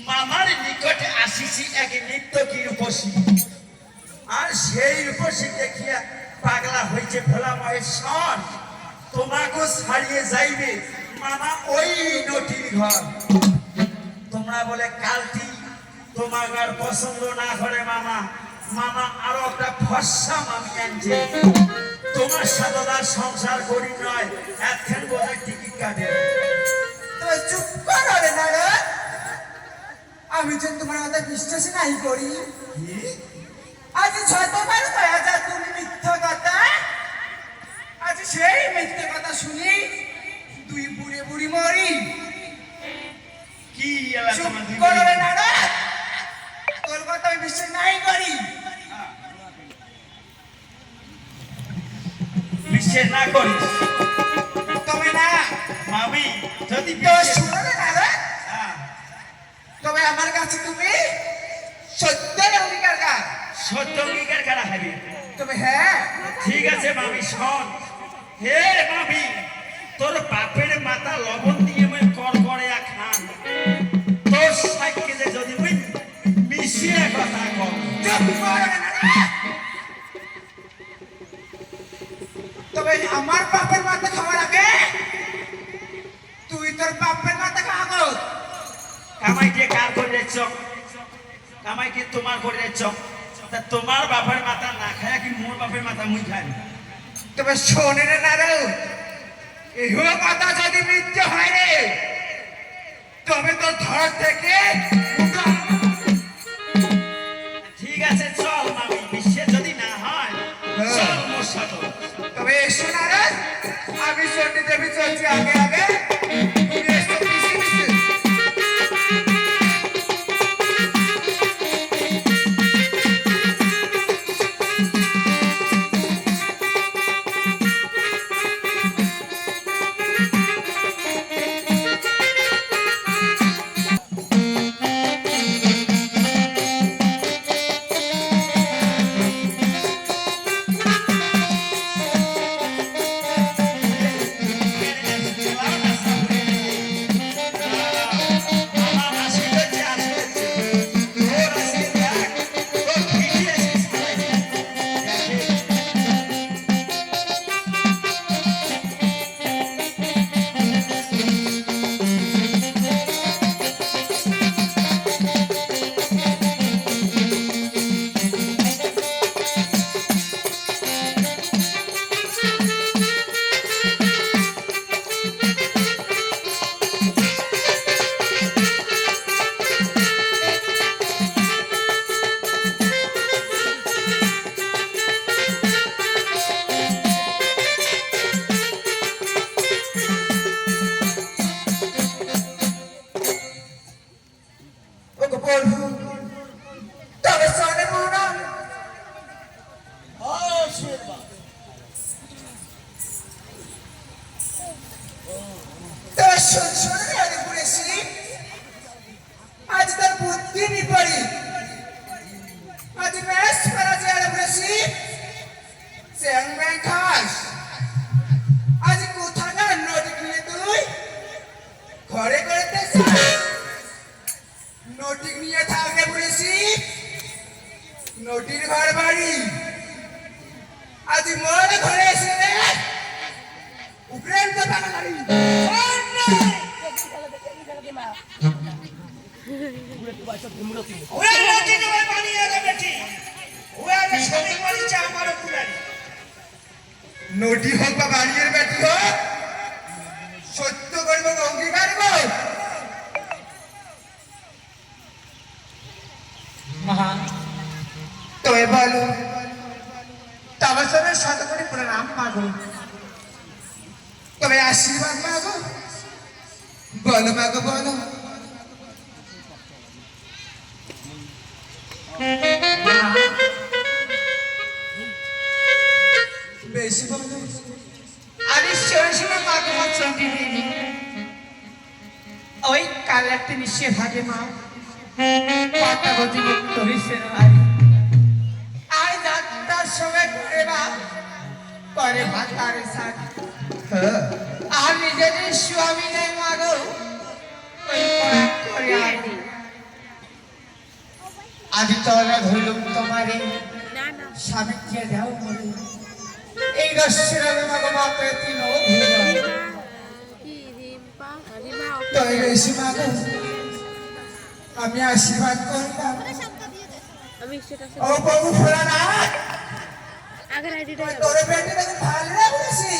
মামার নিকটে আসিছি এক নিত্যকি রূপসী, আর সেই রূপসী দেখিয়া পাগলা হয়েছে ভোলা মহেশ্বর। তোমাকে ছাড়িয়ে যাইবে মামা ওই নটির ঘর। তোমরা বলে কালটি তোমাকে আর পছন্দ না করে মামা, মামা আরো একটা ফর্সা মামি আনছে। তোমার সাথে তার সংসার করি নয়, একখান বোঝায় টিকিট কাটে। তো চুপ করো রে নারদ, আমি যে তোমার কথা বিশ্বাস নাই করি। আজ যতবার কয়া যা তুমি মিথ্যা কথা, আজ সেই মিথ্যে কথা শুনি দুই বুড়ি বুড়ি মরি। কি এলা চুপ তোমার দুই করো রে নারদ, তোর কথা আমি বিশ্বাস নাই করি। বিশ্বাস না করিস তবে না মামি যদি তো বিশ্বাস- শুনো রে নারদ, হ্যাঁ, তবে আমার কাছে তুমি সত্যের অঙ্গীকার কর। সত্য অঙ্গীকার করা হবে। তবে হ্যাঁ, ঠিক আছে মামি শোন। হে মামি, তোর বাপের মাথা লবণ দিয়ে মই কর করে খান, তোর সাইকেলে যদি মই মিশিয়ে কথা কম। চুপ করো রে নারদ। তবে আমার বাপের মাথা খাওয়ার আগে তুই তোর বাপের মাথা খাওয়াবো। কামাই দিয়ে কার করে যাচ্ছ? কামাই কি তোমার করে যাচ্ছ? তা তোমার বাপের মাথা না খায় কি মোর বাপের মাথা মুই খাই? তবে শোনে রে নারদ, এই কথা যদি মিথ্যে হয় রে, তবে তোর ধর থেকে ঠিক আছে চল মামি, বিশ্বাস যদি না হয় চল মোর সাথে। তবে এসো নারদ, আমি চন্ডী দেবী চলছি আগে আগে, তুমি এসো পিছে পিছে। তবে শোনে মনে তবে শোনে আগে পড়েছি, আজ তার বুদ্ধি বিপরীত, আজ ম্যাচ করা যায় পড়েছি চ্যাং ব্যাং খাস। আজ কোথাকার নোটি কিনে তুই ঘরে করতে নোটিক নিয়ে থাকলে পড়েছি নোটির ঘর বাড়ি। আজ মনে ঘরে এসে উপরে তো টাকা গাড়ি নোটি হোক বা বাড়ির বেটি হোক, সত্য করব অঙ্গীকার কর। মহা তবে বলো, তাবাসনের সাথে করে প্রণাম মাগো, তবে আশীর্বাদ মাগো, বলো মাগো বলো। বেশি বলো, আরে শোনো মাগো মা চন্ডী দেবী, ওই কালারটি নিশ্চয় ভাগে মা কথা বলছি ধরিস ভাই। আর যাত্রার সময় করে বা করে ভাতার সাথ, আর নিজেদের স্বামী নেই মাগো ওই পরাগ করে আনি। আজ চলা ধরলুম তোমারে না না স্বামীকে দাও বলে এই রশ্মিরাবে মাগো মাত্র তিন অভিমান কি রিম্পা রিমা তবে বেশি মাগো আমি আশীর্বাদ করলাম আমি সেটা ও প্রভু ভোলানাথ আগের আইডিটা তোর পেটে দেখুন ভালো লাগছে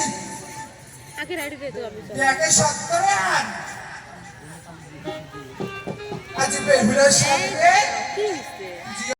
আগের আইডিটা তো আমি দেখে সত্তরে আন আজ বেহুলার সঙ্গে প্লিজ